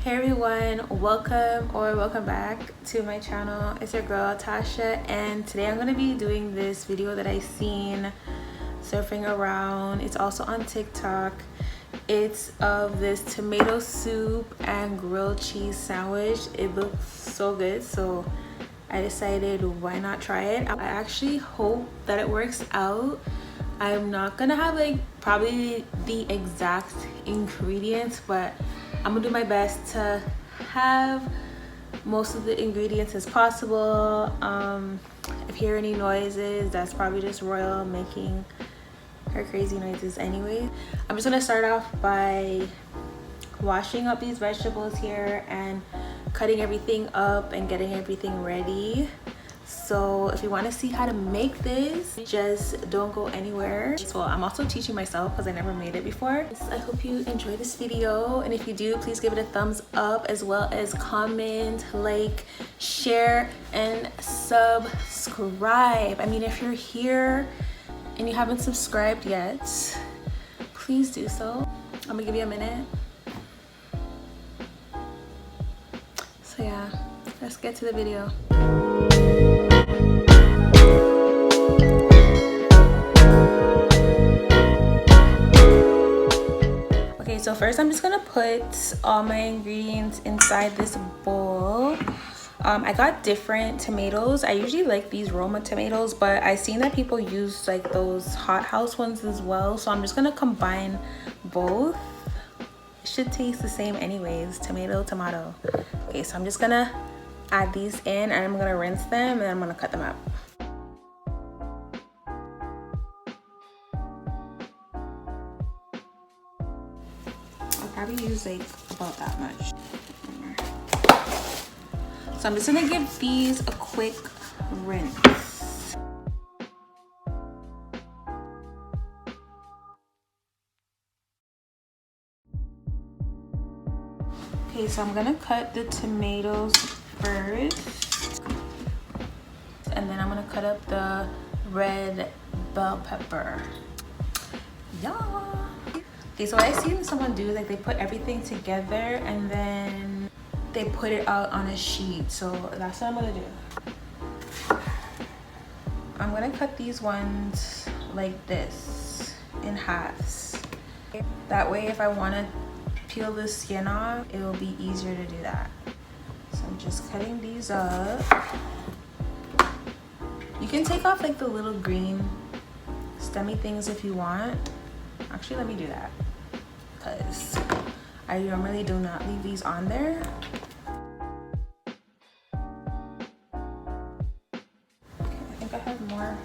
Hey everyone, welcome back to my channel. It's your girl Tasha, and today I'm going to be doing this video that I seen surfing around. It's also on TikTok. It's of this tomato soup and grilled cheese sandwich. It looks so good, so I decided why not try it. I actually hope that it works out. I'm not gonna have like probably the exact ingredients, but I'm gonna do my best to have most of the ingredients as possible. If you hear any noises, that's probably just Royal making her crazy noises anyway. I'm just gonna start off by washing up these vegetables here and cutting everything up and getting everything ready. So if you want to see how to make this, just don't go anywhere. So I'm also teaching myself because I never made it before. I hope you enjoy this video, and if you do, please give it a thumbs up, as well as comment, like, share, and subscribe. I mean, if you're here and you haven't subscribed yet, please do so. I'm gonna give you a minute. So yeah, let's get to the video. Okay, so first I'm just gonna put all my ingredients inside this bowl. I got different tomatoes. I usually like these Roma tomatoes, but I seen that people use like those hot house ones as well, so I'm just gonna combine both. It should taste the same anyways, tomato. Okay, so I'm just gonna add these in, and I'm gonna rinse them, and then I'm gonna cut them up. I'll probably use like about that much. So I'm just gonna give these a quick rinse. Okay, so I'm gonna cut the tomatoes first, and then I'm gonna cut up the red bell pepper. Yeah. Okay, so what I seen someone do, like they put everything together and then they put it out on a sheet. So that's what I'm gonna do. I'm gonna cut these ones like this in halves. That way, if I wanna peel the skin off, it will be easier to do that. So I'm just cutting these up. You can take off like the little green stemmy things if you want. Actually, let me do that, because I normally do not leave these on there. Okay, I think I have more.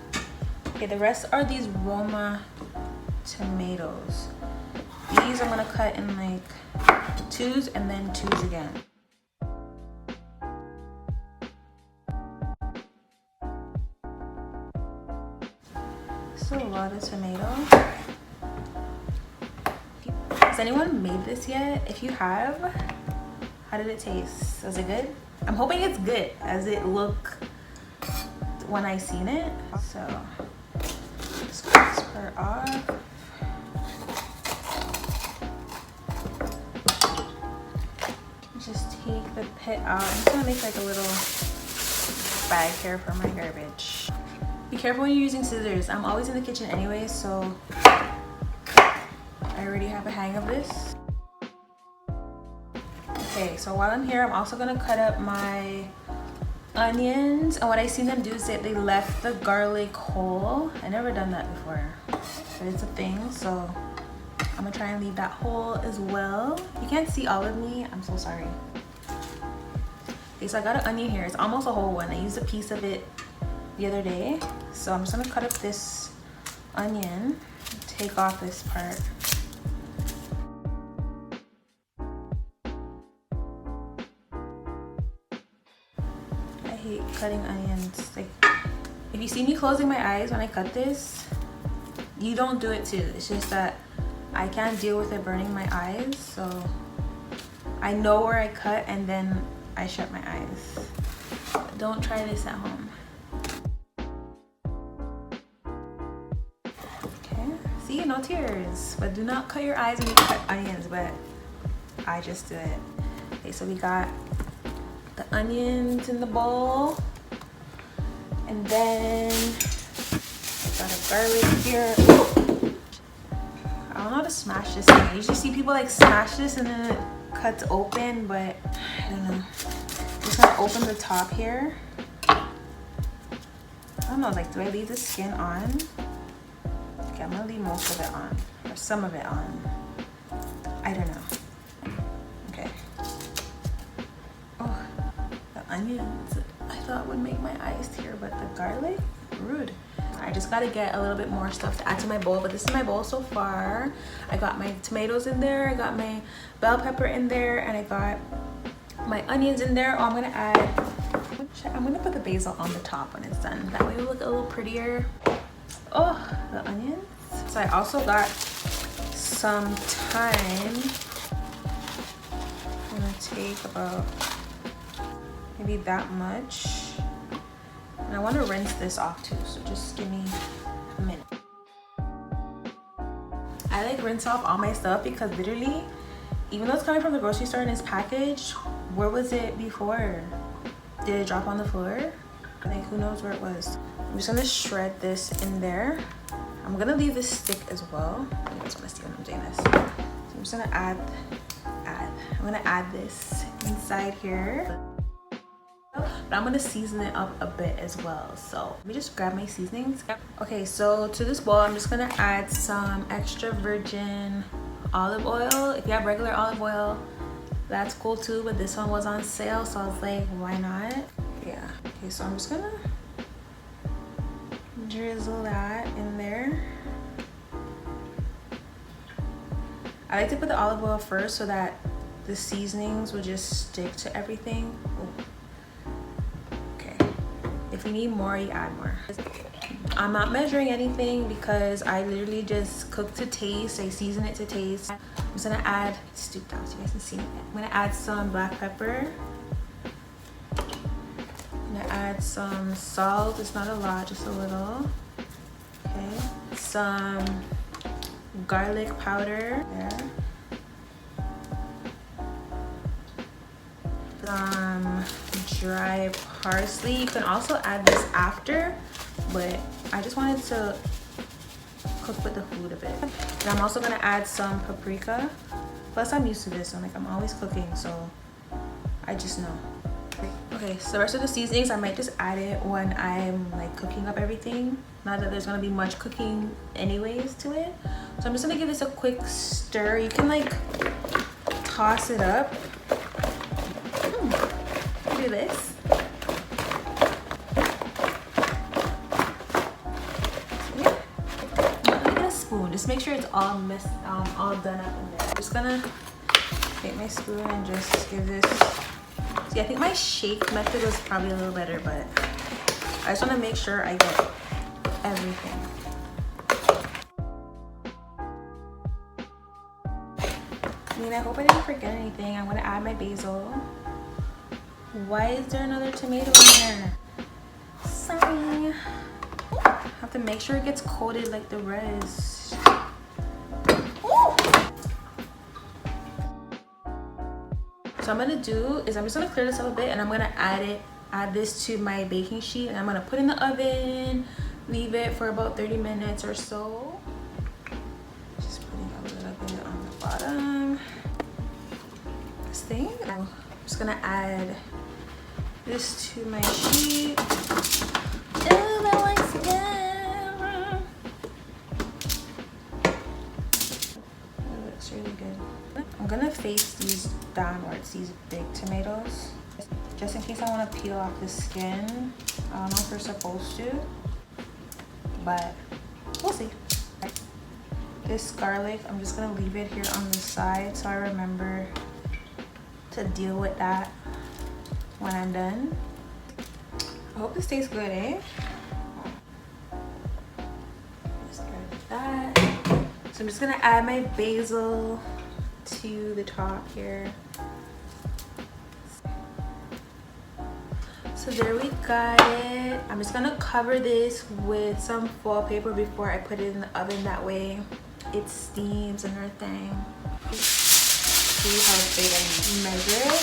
Okay, the rest are these Roma tomatoes. These I'm gonna cut in like twos and then twos again. Still a lot of tomato. Has anyone made this yet? If you have, how did it taste? Was it good? I'm hoping it's good as it looked when I seen it. So just crisp her off. Just take the pit out. I'm just gonna make like a little bag here for my garbage. Be careful when you're using scissors. I'm always in the kitchen anyway, so I already have a hang of this. Okay, so while I'm here, I'm also gonna cut up my onions. And what I seen them do is that they left the garlic whole. I never done that before, but it's a thing, so I'm gonna try and leave that whole as well. You can't see all of me, I'm so sorry. Okay, so I got an onion here. It's almost a whole one. I used a piece of it the other day. So I'm just gonna cut up this onion, take off this part. I hate cutting onions. Like, if you see me closing my eyes when I cut this, you don't do it too. It's just that I can't deal with it burning my eyes, so I know where I cut and then I shut my eyes. Don't try this at home. Okay, see, no tears. But do not cut your eyes when you cut onions, but I just do it. Okay, so we got the onions in the bowl, and then I got a garlic here. I don't know how to smash this thing. I usually see people like smash this and then it cuts open, but I don't know. I'm just gonna open the top here. I don't know, like, do I leave the skin on? Okay, I'm gonna leave most of it on, or some of it on. I don't know. Okay. Oh, the onions I thought would make my eyes tear, but the garlic, rude. I just gotta get a little bit more stuff to add to my bowl, but this is my bowl so far. I got my tomatoes in there, I got my bell pepper in there, and I got my onions in there. Oh, I'm gonna put the basil on the top when it's done. That way it'll look a little prettier. Oh, the onions. So I also got some thyme. I'm gonna take about maybe that much. And I want to rinse this off too, so just give me a minute. I like rinse off all my stuff because literally, even though it's coming from the grocery store and it's packaged, where was it before? Did it drop on the floor? Like, who knows where it was. I'm just gonna shred this in there. I'm gonna leave this stick as well. You guys wanna see when I'm doing this. So I'm just gonna I'm gonna add this inside here. But I'm gonna season it up a bit as well. So let me just grab my seasonings. Okay, so to this bowl, I'm just gonna add some extra virgin olive oil. If you have regular olive oil, that's cool too, but this one was on sale, so I was like, why not? Yeah. Okay, so I'm just gonna drizzle that in there. I like to put the olive oil first so that the seasonings will just stick to everything. Ooh. If you need more, you add more. I'm not measuring anything because I literally just cook to taste. I season it to taste. I'm just gonna add, stoop down so you guys can see it. I'm gonna add some black pepper. I'm gonna add some salt. It's not a lot, just a little. Okay. Some garlic powder there. Some dry parsley. You can also add this after, but I just wanted to cook with the food a bit. And I'm also gonna add some paprika. Plus I'm used to this, I'm always cooking, so I just know. Okay, so the rest of the seasonings I might just add it when I'm like cooking up everything. Not that there's gonna be much cooking anyways to it. So I'm just gonna give this a quick stir. You can like toss it up. Do this. Spoon. Just make sure it's all all done up in there. I'm just gonna take my spoon and just give this. See, I think my shake method was probably a little better, but I just want to make sure I get everything. I mean, I hope I didn't forget anything. I'm gonna add my basil. Why is there another tomato in there? Sorry. I have to make sure it gets coated like the rest. So I'm gonna do is I'm just gonna clear this up a bit and I'm gonna add this to my baking sheet and I'm gonna put it in the oven, leave it for about 30 minutes or so. Just putting a little bit on the bottom. This thing. I'm just gonna add this to my sheet. Oh, that looks good. That looks really good. I'm gonna face these downwards, these big tomatoes, just in case I want to peel off the skin. I don't know if we're supposed to, but we'll see. This garlic, I'm just gonna leave it here on the side so I remember to deal with that when I'm done. I hope this tastes good, eh? Just grab that. So I'm just gonna add my basil to the top here. So there we got it. I'm just gonna cover this with some foil paper before I put it in the oven. That way it steams and everything. see how big I measure it.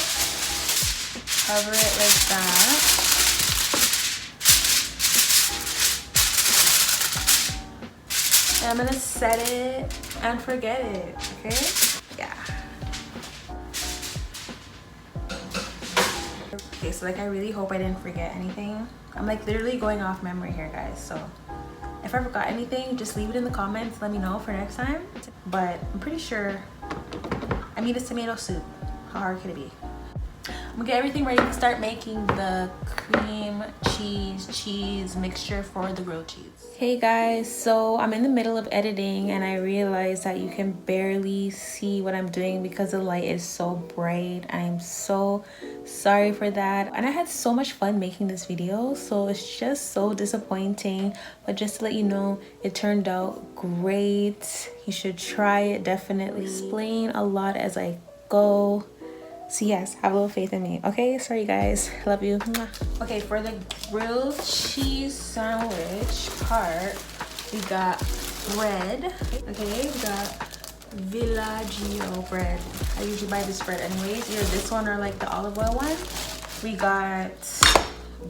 Cover it like that. And I'm gonna set it and forget it, okay? Yeah. Okay, so like I really hope I didn't forget anything. I'm like literally going off memory here, guys. So if I forgot anything, just leave it in the comments. Let me know for next time. But I'm pretty sure, I mean, it's tomato soup. How hard could it be? I'm gonna get everything ready to start making the cream cheese mixture for the grilled cheese. Hey guys, so I'm in the middle of editing and I realized that you can barely see what I'm doing because the light is so bright. I am so sorry for that. And I had so much fun making this video, so it's just so disappointing. But just to let you know, it turned out great. You should try it, definitely. Explain a lot as I go. So yes, have a little faith in me. Okay, sorry guys, love you. Okay, for the grilled cheese sandwich part, we got bread. Okay, we got Villaggio bread. I usually buy this bread anyways, either this one or like the olive oil one. We got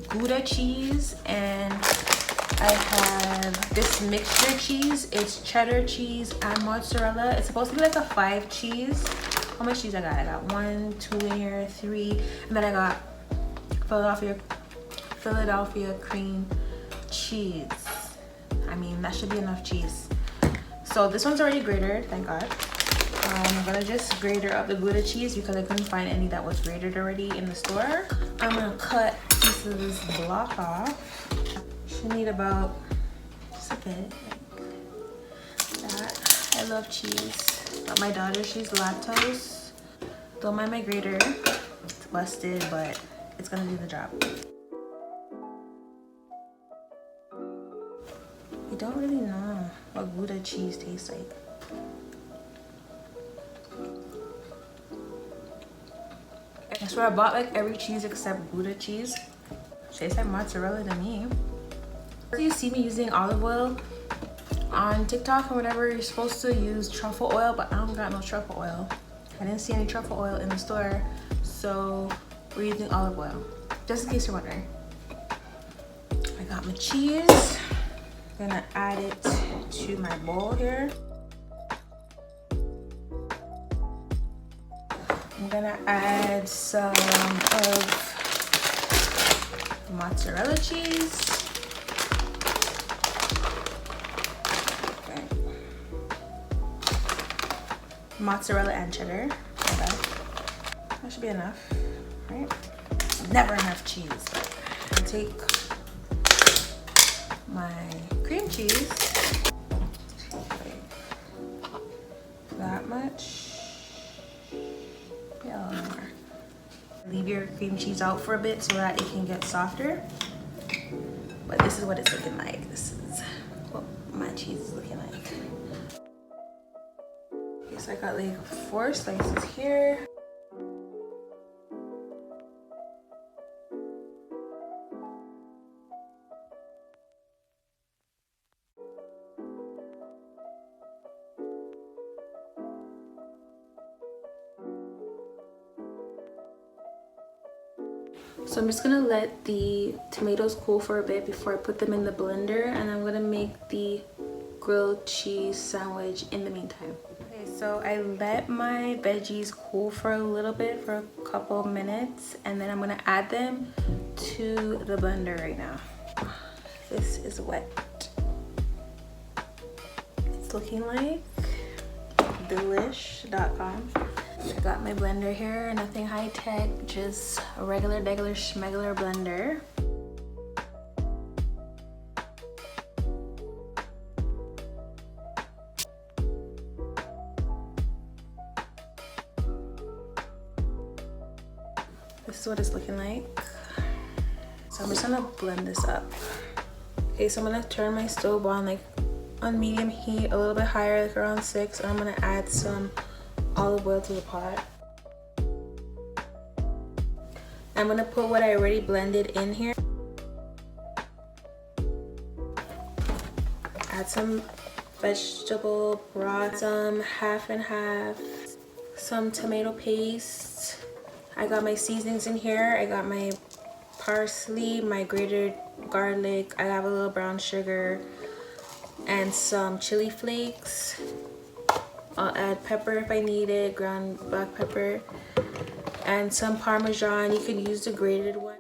Gouda cheese, and I have this mixture cheese. It's cheddar cheese and mozzarella. It's supposed to be like a 5 cheese. How much cheese I got? I got 1, 2 in here, 3, and then I got Philadelphia cream cheese. I mean, that should be enough cheese. So this one's already grated, thank God. I'm gonna just grate up the Gouda cheese because I couldn't find any that was grated already in the store. I'm gonna cut pieces of this block off. Should need about just a bit, like that. I love cheese. But my daughter, she's lactose. Don't mind my grater. It's busted, but it's gonna do the job. I don't really know what Gouda cheese tastes like. I swear I bought like every cheese except Gouda cheese. Tastes like mozzarella to me. You see me using olive oil on TikTok or whatever, you're supposed to use truffle oil, but I don't got no truffle oil. I didn't see any truffle oil in the store, so we're using olive oil, just in case you're wondering. I got my cheese. I'm gonna add it to my bowl here. I'm gonna add some of mozzarella cheese. Mozzarella and cheddar. Okay. That should be enough, right? Never enough cheese, but I'll take my cream cheese. That much. Yeah, a little more. Leave your cream cheese out for a bit so that it can get softer. But this is what it's looking like. This is what my cheese is looking like. So I got like 4 slices here. So I'm just gonna let the tomatoes cool for a bit before I put them in the blender, and I'm gonna make the grilled cheese sandwich in the meantime. Okay, so I let my veggies cool for a little bit, for a couple minutes, and then I'm gonna add them to the blender right now. This is what it's looking like. Delish.com. I got my blender here, nothing high tech, just a regular schmegular blender. This is what it's looking like. So I'm just gonna blend this up. Okay, so I'm gonna turn my stove on like on medium heat, a little bit higher, like around 6, and I'm gonna add some olive oil to the pot. I'm gonna put what I already blended in here. Add some vegetable broth, some half and half some tomato paste. I got my seasonings in here. I got my parsley, my grated garlic. I have a little brown sugar and some chili flakes. I'll add pepper if I need it, ground black pepper, and some Parmesan. You could use the grated one.